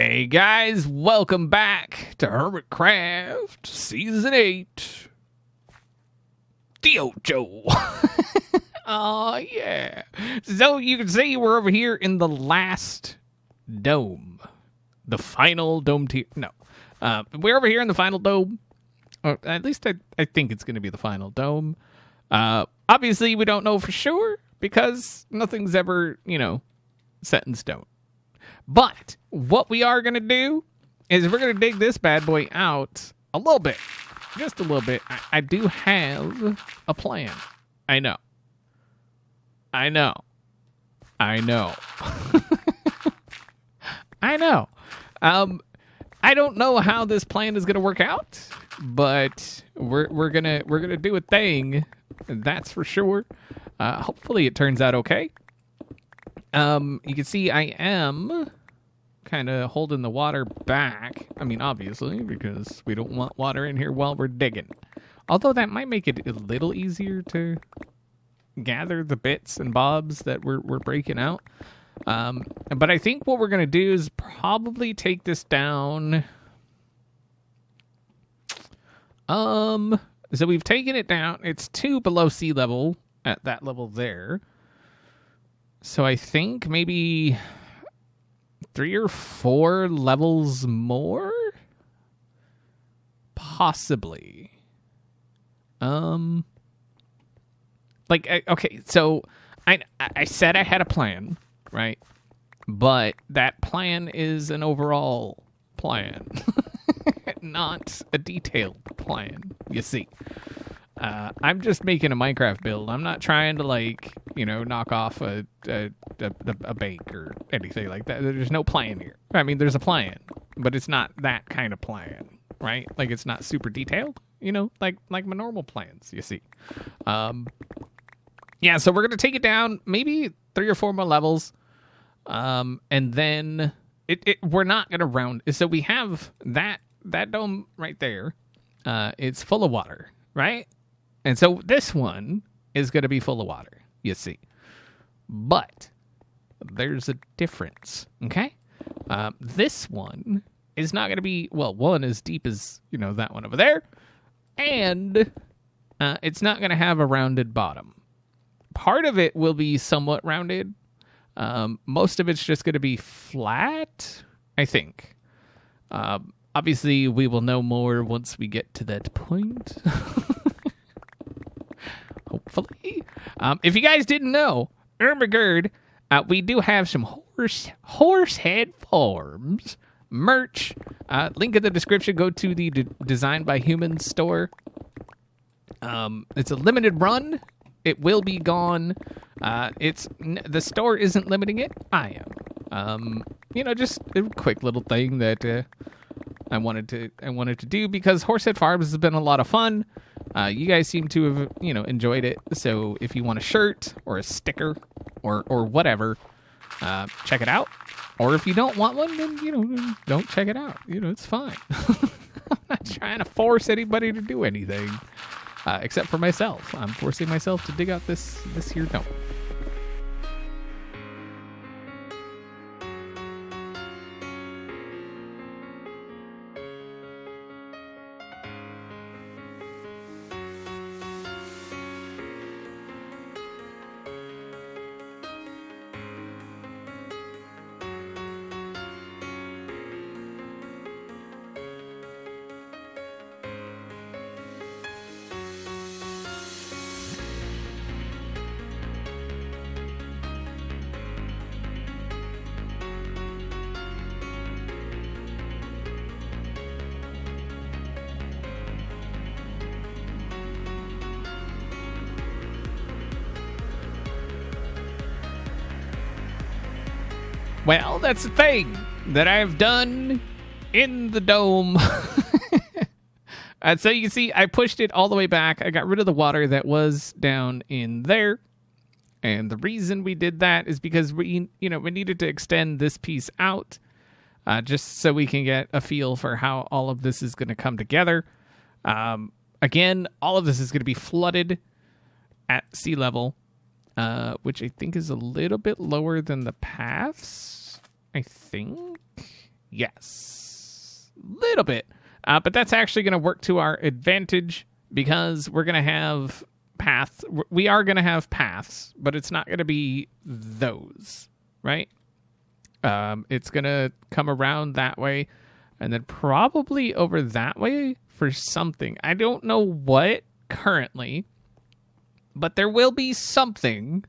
Hey guys, welcome back to Hermitcraft Season 8. Joe. Oh yeah. So you can see we're over here in the last dome. The final dome tier. No. We're over here in the final dome. Or at least I think it's going to be the final dome. Obviously, we don't know for sure because nothing's ever, set in stone. But what we are going to do is we're going to dig this bad boy out a little bit. Just a little bit. I do have a plan. I know. I know. I know. I don't know how this plan is going to work out, but we're gonna do a thing. That's for sure. Hopefully it turns out okay. You can see I am kind of holding the water back. I mean, obviously, because we don't want water in here while we're digging. Although that might make it a little easier to gather the bits and bobs that we're breaking out. But I think what we're going to do is probably take this down. So we've taken it down. It's 2 below sea level at that level there. So I think maybe 3 or 4 levels more? Possibly. Okay, so I said I had a plan, right? But that plan is an overall plan, not a detailed plan, you see. I'm just making a Minecraft build. I'm not trying to, knock off a bank or anything like that. There's no plan here. I mean, there's a plan, but it's not that kind of plan, right? Like, it's not super detailed, like my normal plans, you see. Yeah, so we're going to take it down maybe 3 or 4 more levels, and then we're not going to round. So we have that dome right there. It's full of water, right? And so this one is going to be full of water, you see. But there's a difference, okay? This one is not going to be, one as deep as, that one over there. And it's not going to have a rounded bottom. Part of it will be somewhat rounded. Most of it's just going to be flat, I think. Obviously, we will know more once we get to that point. Hopefully. If you guys didn't know, Ermagerd, we do have some horse head forms merch. Link in the description. Go to the Designed by Humans store. It's a limited run. It will be gone. The store isn't limiting it. I am. Just a quick little thing that I wanted to do because Horsehead Farms has been a lot of fun. You guys seem to have, enjoyed it. So if you want a shirt or a sticker or whatever, check it out. Or if you don't want one, then, don't check it out. It's fine. I'm not trying to force anybody to do anything, except for myself. I'm forcing myself to dig out this here dome. Well, that's the thing that I've done in the dome. So you can see I pushed it all the way back. I got rid of the water that was down in there. And the reason we did that is because we needed to extend this piece out just so we can get a feel for how all of this is going to come together. Again, all of this is going to be flooded at sea level, which I think is a little bit lower than the paths. I think. Yes. Little bit. But that's actually going to work to our advantage because we're going to have paths. We are going to have paths, but it's not going to be those, right? It's going to come around that way and then probably over that way for something. I don't know what currently, but there will be something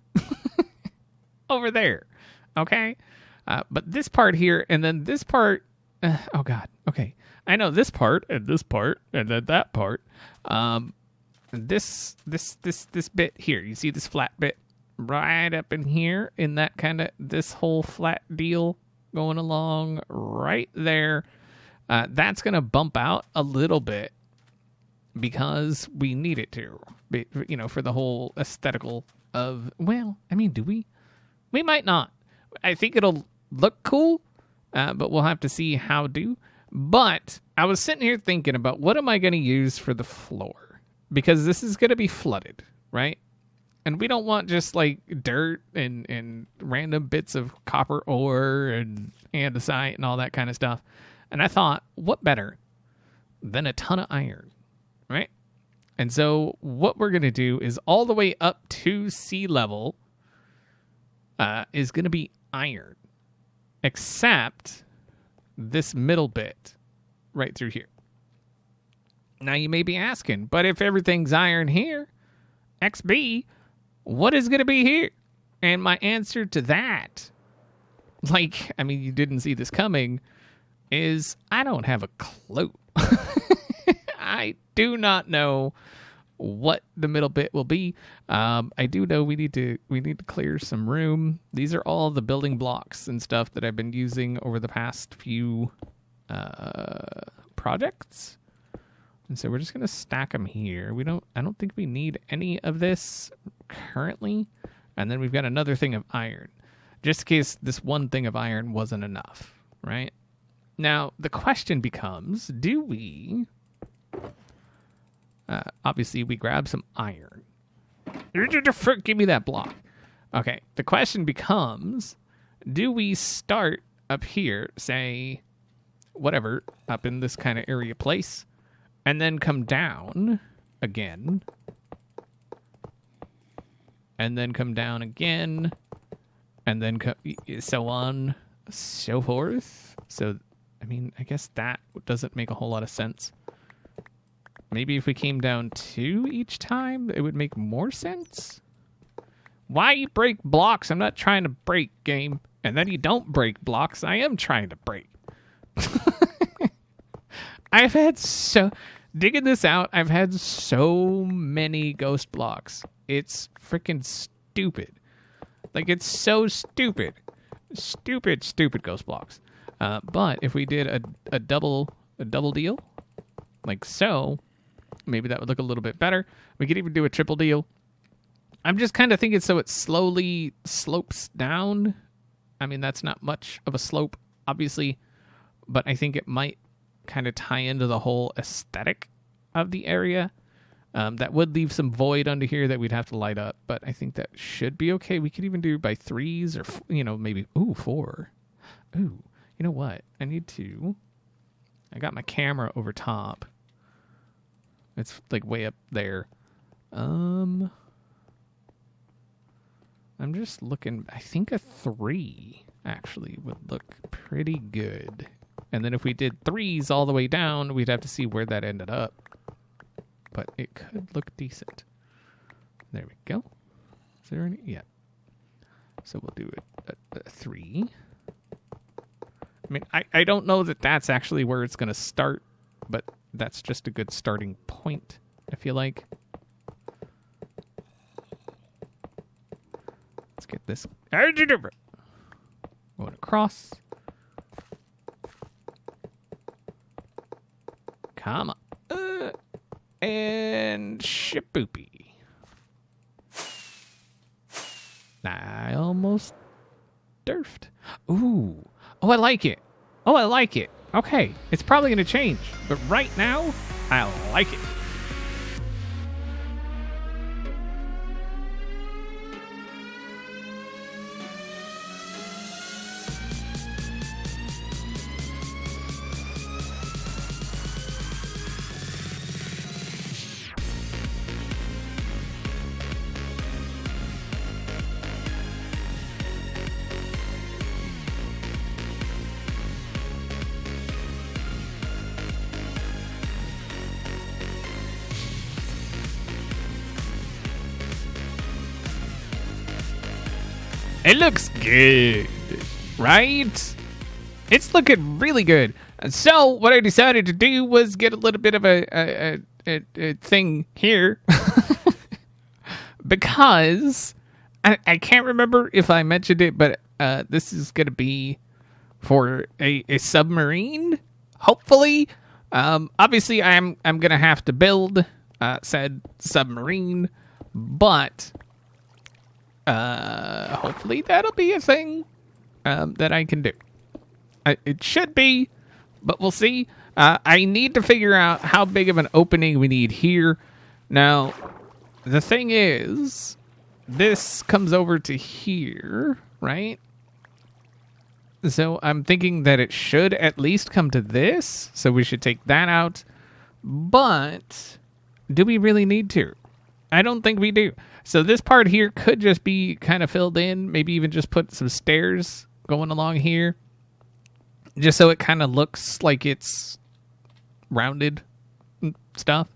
over there. Okay? But this part here and then this part, oh God. Okay. I know this part and then that part. This bit here. You see this flat bit right up in here in that kind of this whole flat deal going along right there. That's going to bump out a little bit because we need it to, you know, for the whole aesthetical of, well, I mean, do we? We might not. I think it'll look cool, but we'll have to see how do. But I was sitting here thinking about what am I going to use for the floor? Because this is going to be flooded, right? And we don't want just like dirt and random bits of copper ore and andesite and all that kind of stuff. And I thought, what better than a ton of iron, right? And so what we're going to do is all the way up to sea level is going to be iron, except this middle bit right through here. Now you may be asking, but if everything's iron here, XB, what is going to be here? And my answer to that, like, I mean, you didn't see this coming, is I don't have a clue. I do not know what the middle bit will be. I do know we need to clear some room. These are all the building blocks and stuff that I've been using over the past few projects. And so we're just going to stack them here. I don't think we need any of this currently. And then we've got another thing of iron, just in case this one thing of iron wasn't enough, right? Now, the question becomes, do we... obviously, we grab some iron. Give me that block. Okay, the question becomes, do we start up here, say, whatever, up in this kind of area place, and then come down again, and then come down again, and then so on, so forth? So, I mean, I guess that doesn't make a whole lot of sense. Maybe if we came down 2 each time, it would make more sense? Why you break blocks? I'm not trying to break, game. And then you don't break blocks. I am trying to break. Digging this out, I've had so many ghost blocks. It's freaking stupid. Like, it's so stupid. Stupid ghost blocks. But if we did a double deal, like so, maybe that would look a little bit better. We could even do a triple deal. I'm just kind of thinking so it slowly slopes down. I mean, that's not much of a slope, obviously, but I think it might kind of tie into the whole aesthetic of the area. That would leave some void under here that we'd have to light up, but I think that should be okay. We could even do by 3s or, maybe, 4. Ooh, you know what? I got my camera over top. It's like way up there. I'm just looking. I think a 3 actually would look pretty good. And then if we did 3s all the way down, we'd have to see where that ended up. But it could look decent. There we go. Is there any? Yeah. So we'll do a 3. I mean, I don't know that that's actually where it's going to start, but that's just a good starting point, I feel like. Let's get this. Going across. Come on. And shaboopy. I almost durfed. Ooh. Oh, I like it. Okay, it's probably going to change. But right now, I like it. It looks good, right? It's looking really good. So what I decided to do was get a little bit of a thing here. Because I can't remember if I mentioned it, but this is going to be for a submarine, hopefully. Obviously, I'm going to have to build said submarine, but hopefully that'll be a thing that I can do. It should be, but we'll see. I need to figure out how big of an opening we need here. Now, the thing is, this comes over to here, right? So I'm thinking that it should at least come to this. So we should take that out. But do we really need to? I don't think we do. So this part here could just be kind of filled in. Maybe even just put some stairs going along here. Just so it kind of looks like it's rounded and stuff.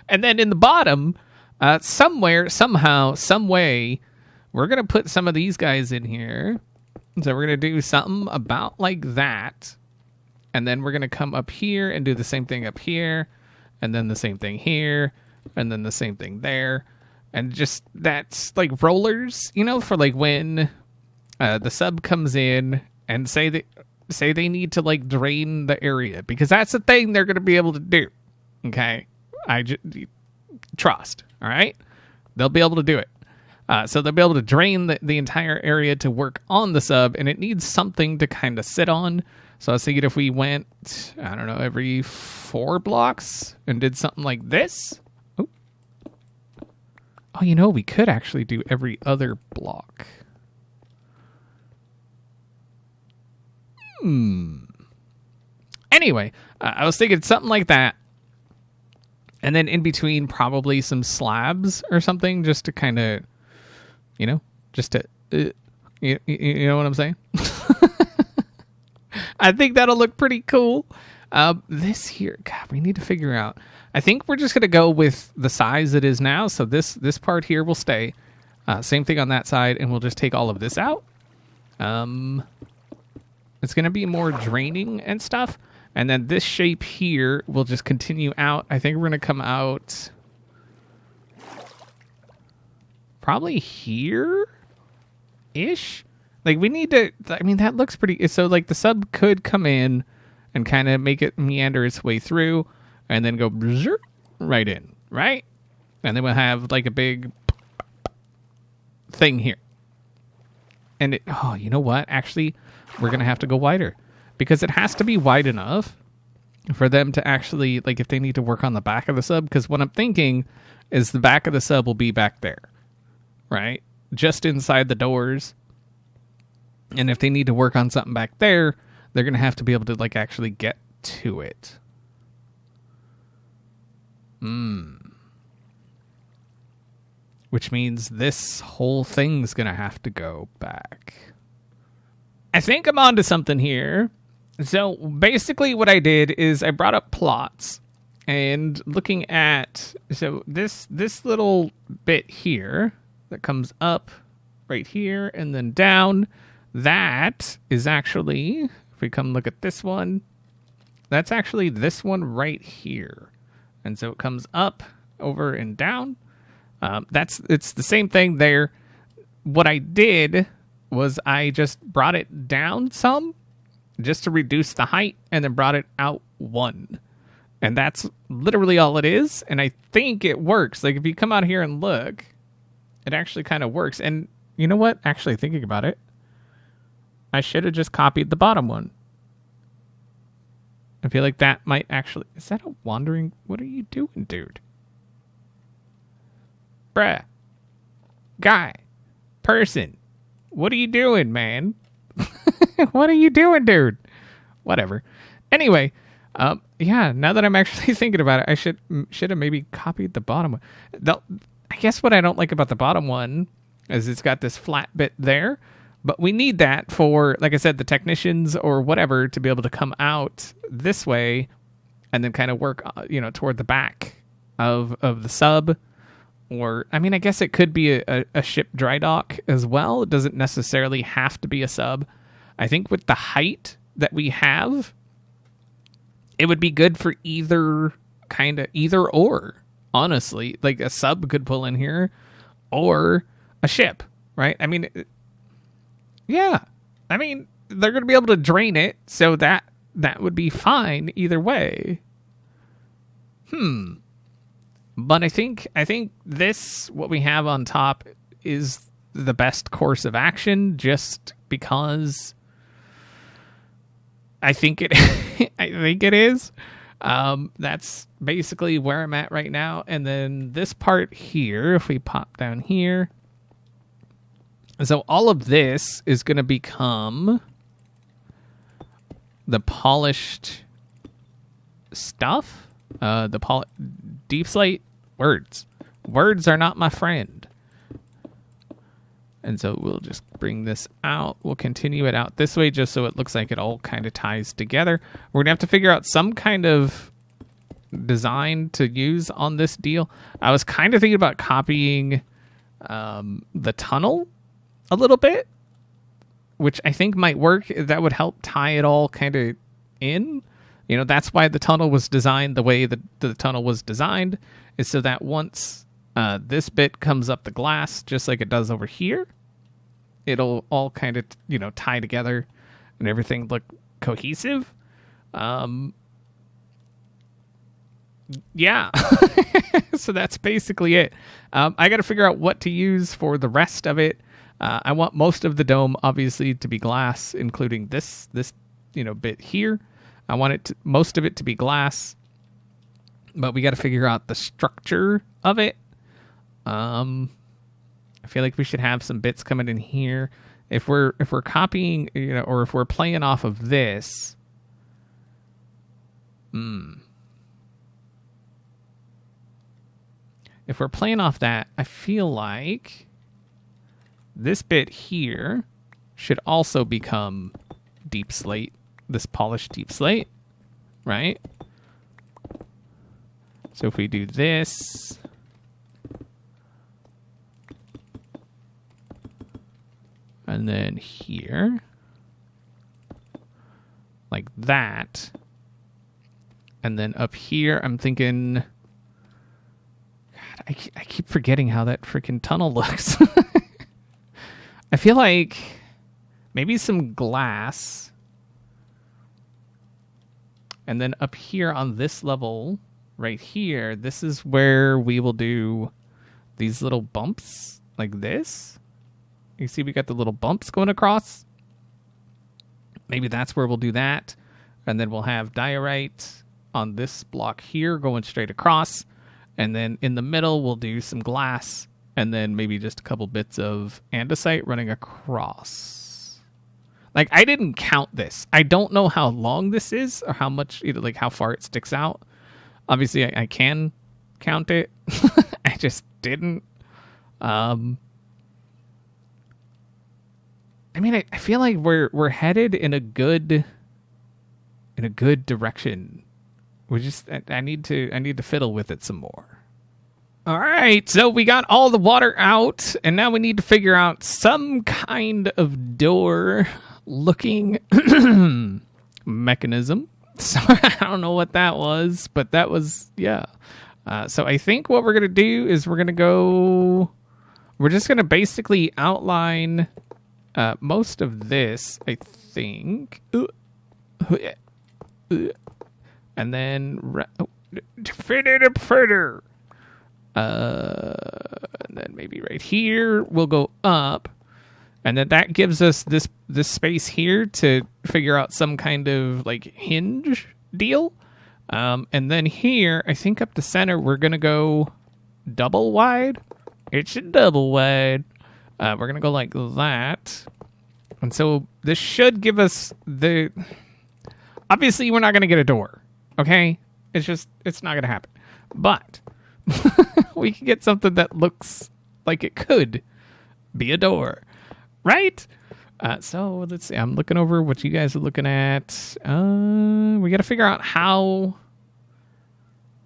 And then in the bottom, somewhere, somehow, some way, we're going to put some of these guys in here. So we're going to do something about like that. And then we're going to come up here and do the same thing up here. And then the same thing here. And then the same thing there. And just, that's like rollers, you know, for like when the sub comes in and say they need to like drain the area. Because that's the thing they're going to be able to do. Okay? Trust, all right? They'll be able to do it. So they'll be able to drain the entire area to work on the sub, and it needs something to kind of sit on. So I was thinking if we went, I don't know, every 4 blocks and did something like this. Oh, you know, we could actually do every other block. Anyway, I was thinking something like that. And then in between, probably some slabs or something, just to kind of, you know, just to, you know what I'm saying? I think that'll look pretty cool. This here, God, we need to figure out. I think we're just going to go with the size it is now. So this part here will stay. Same thing on that side, and we'll just take all of this out. It's going to be more draining and stuff. And then this shape here will just continue out. I think we're going to come out probably here-ish. Like, we need to... I mean, that looks pretty... So, like, the sub could come in and kind of make it meander its way through and then go right in, right? And then we'll have, like, a big thing here. And it... Oh, you know what? Actually, we're going to have to go wider. Because it has to be wide enough for them to actually, like, if they need to work on the back of the sub. Because what I'm thinking is the back of the sub will be back there, right? Just inside the doors. And if they need to work on something back there, they're going to have to be able to, like, actually get to it. Which means this whole thing's going to have to go back. I think I'm onto something here. So basically what I did is I brought up plots and looking at, so this little bit here that comes up right here and then down, that is actually, if we come look at this one, that's actually this one right here. And so it comes up, over, and down. It's the same thing there. What I did was I just brought it down some just to reduce the height and then brought it out 1. And that's literally all it is. And I think it works. Like, if you come out here and look, it actually kind of works. And you know what? Actually, thinking about it, I should have just copied the bottom one. I feel like that might actually... Is that a wandering... What are you doing, dude? Bruh. Guy. Person. What are you doing, man? What are you doing, dude? Whatever. Anyway, yeah, now that I'm actually thinking about it, I should have maybe copied the bottom one. I guess what I don't like about the bottom one is it's got this flat bit there, but we need that for, like I said, the technicians or whatever to be able to come out this way and then kind of work, toward the back of the sub Or, I mean, I guess it could be a ship dry dock as well. It doesn't necessarily have to be a sub. I think with the height that we have, it would be good for either or, honestly. Like a sub could pull in here or a ship, right? I mean, yeah. I mean, they're going to be able to drain it, so that would be fine either way. But I think this, what we have on top, is the best course of action, just because I think it is. That's basically where I'm at right now. And then this part here, if we pop down here, so all of this is going to become the polished stuff. Deep slate. Words are not my friend. And so we'll just bring this out. We'll continue it out this way just so it looks like it all kind of ties together. We're going to have to figure out some kind of design to use on this deal. I was kind of thinking about copying the tunnel a little bit, which I think might work. That would help tie it all kind of in. You know, that's why the tunnel was designed the way that the tunnel was designed, is so that once this bit comes up the glass, just like it does over here, it'll all kind of, you know, tie together and everything look cohesive. Yeah. So that's basically it. I got to figure out what to use for the rest of it. I want most of the dome, obviously, to be glass, including this bit here. I want most of it to be glass, but we got to figure out the structure of it. I feel like we should have some bits coming in here. If we're copying, or if we're playing off of this, if we're playing off that, I feel like this bit here should also become deep slate. This polished deep slate, right? So if we do this, and then here, like that, and then up here, I'm thinking, God, I keep forgetting how that freaking tunnel looks. I feel like maybe some glass. And then up here on this level, right here, this is where we will do these little bumps like this. You see we got the little bumps going across. Maybe that's where we'll do that. And then we'll have diorite on this block here going straight across. And then in the middle, we'll do some glass. And then maybe just a couple bits of andesite running across. Like, I didn't count this. I don't know how long this is or how much, like how far it sticks out. Obviously, I can count it. I just didn't. I mean, I feel like we're headed in a good direction. I need to fiddle with it some more. All right, so we got all the water out, and now we need to figure out some kind of door looking mechanism. So I don't know what that was, but that was, yeah. So I think what we're going to do is we're just going to basically outline most of this, I think. And then fit it up further. And then maybe right here we'll go up. And then that gives us this space here to figure out some kind of like hinge deal. And then here, I think up the center, we're going to go double wide. It's a double wide. We're going to go like that. And so this should give us obviously we're not going to get a door. Okay. It's not going to happen. But we can get something that looks like it could be a door. Right? So let's see. I'm looking over what you guys are looking at. We got to figure out how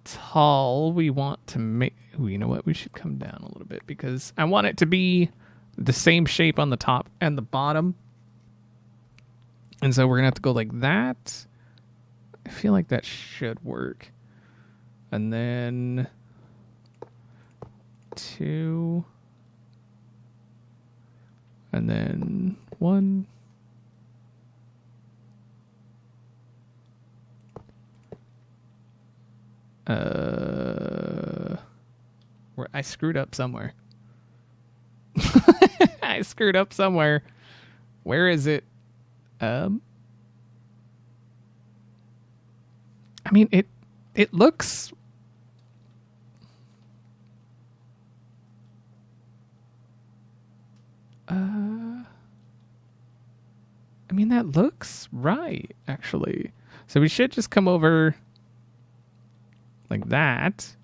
tall we want to make. Ooh, you know what? We should come down a little bit because I want it to be the same shape on the top and the bottom. And so we're going to have to go like that. I feel like that should work. And then 2. And then 1. I screwed up somewhere. I screwed up somewhere. Where is it? I mean, it looks. I mean, that looks right, actually. So we should just come over like that.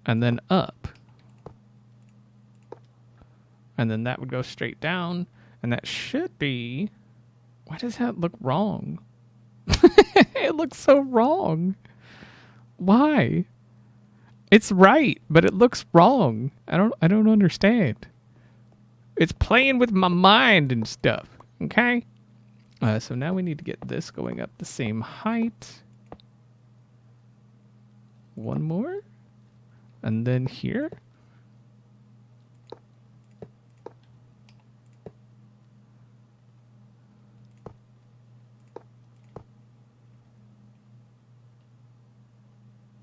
And then up. And then that would go straight down. And that should be... Why does that look wrong? It looks so wrong. Why? It's right, but it looks wrong. I don't understand. It's playing with my mind and stuff. Okay? So now we need to get this going up the same height. One more. And then here.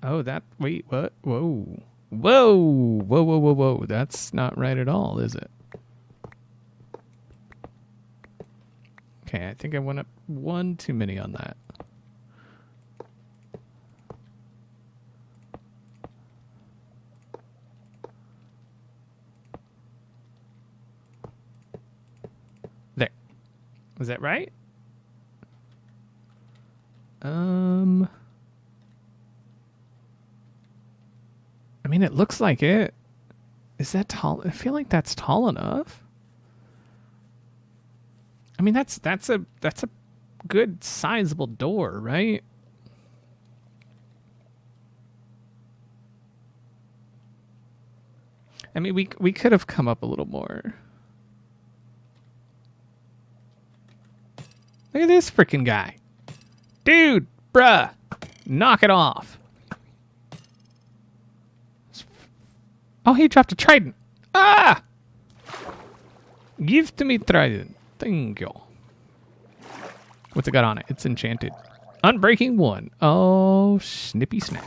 Oh, wait, what? Whoa. Whoa. Whoa, whoa, whoa, whoa. That's not right at all, is it? Okay, I think I went up one too many on that. There. Is that right? I mean, it looks like it. Is that tall? I feel like that's tall enough. I mean, that's a good sizable door, right? I mean, we could have come up a little more. Look at this freaking guy. Dude, bruh, knock it off. Oh, he dropped a trident. Ah! Give to me trident. Thank you. What's it got on it? It's enchanted. Unbreaking 1. Oh, snippy snap.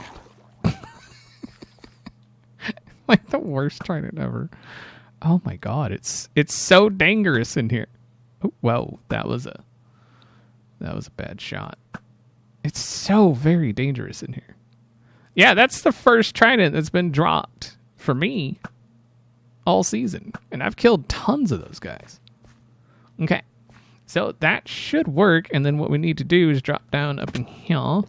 Like the worst trident ever. Oh my god, it's so dangerous in here. Oh, whoa, that was a bad shot. It's so very dangerous in here. Yeah, that's the first trident that's been dropped for me all season. And I've killed tons of those guys. Okay. So that should work. And then what we need to do is drop down up in here.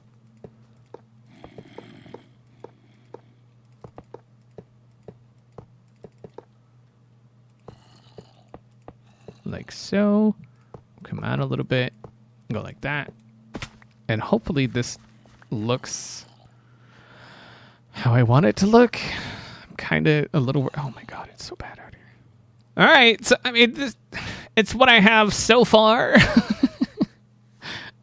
Like so. Come out a little bit. Go like that. And hopefully this looks how I want it to look. I'm kind of a little... Oh my god, it's so bad out here. All right, so I mean, it's what I have so far.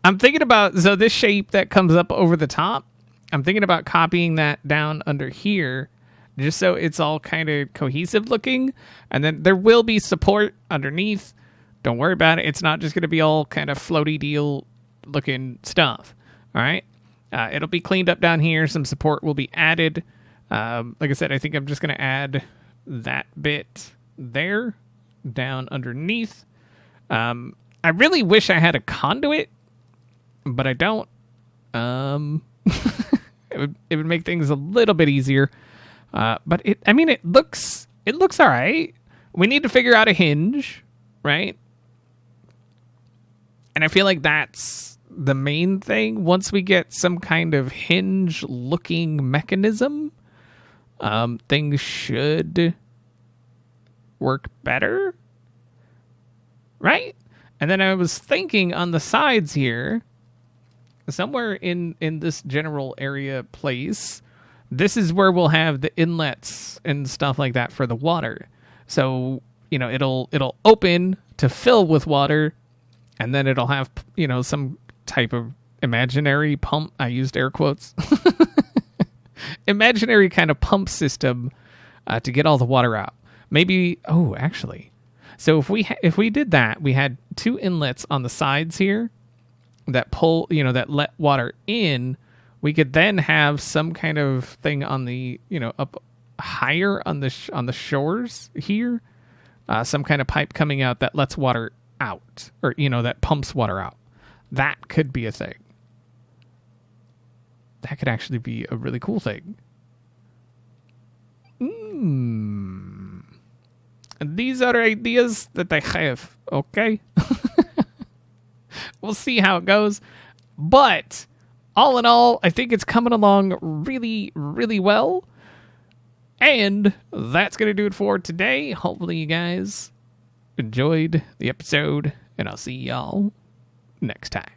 I'm thinking about... So this shape that comes up over the top, I'm thinking about copying that down under here, just so it's all kind of cohesive looking. And then there will be support underneath. Don't worry about it. It's not just going to be all kind of floaty deal looking stuff. All right. It'll be cleaned up down here. Some support will be added. Like I said, I think I'm just going to add that bit there down underneath. I really wish I had a conduit, but I don't. It would make things a little bit easier. But it looks all right. We need to figure out a hinge, right? And I feel like that's the main thing. Once we get some kind of hinge-looking mechanism, things should work better, right? And then I was thinking on the sides here, somewhere in this general area place, this is where we'll have the inlets and stuff like that for the water. So, you know, it'll open to fill with water, and then it'll have, you know, some type of imaginary pump. I used air quotes. Imaginary kind of pump system to get all the water out. Maybe, actually. So if we did that, we had 2 inlets on the sides here that pull, you know, that let water in. We could then have some kind of thing on the, you know, up higher on the shores here, some kind of pipe coming out that lets water out, or, you know, that pumps water out. That could be a thing. That could actually be a really cool thing. These are ideas that I have, okay? We'll see how it goes. But all in all, I think it's coming along really, really well. And that's going to do it for today. Hopefully you guys enjoyed the episode, and I'll see y'all next time.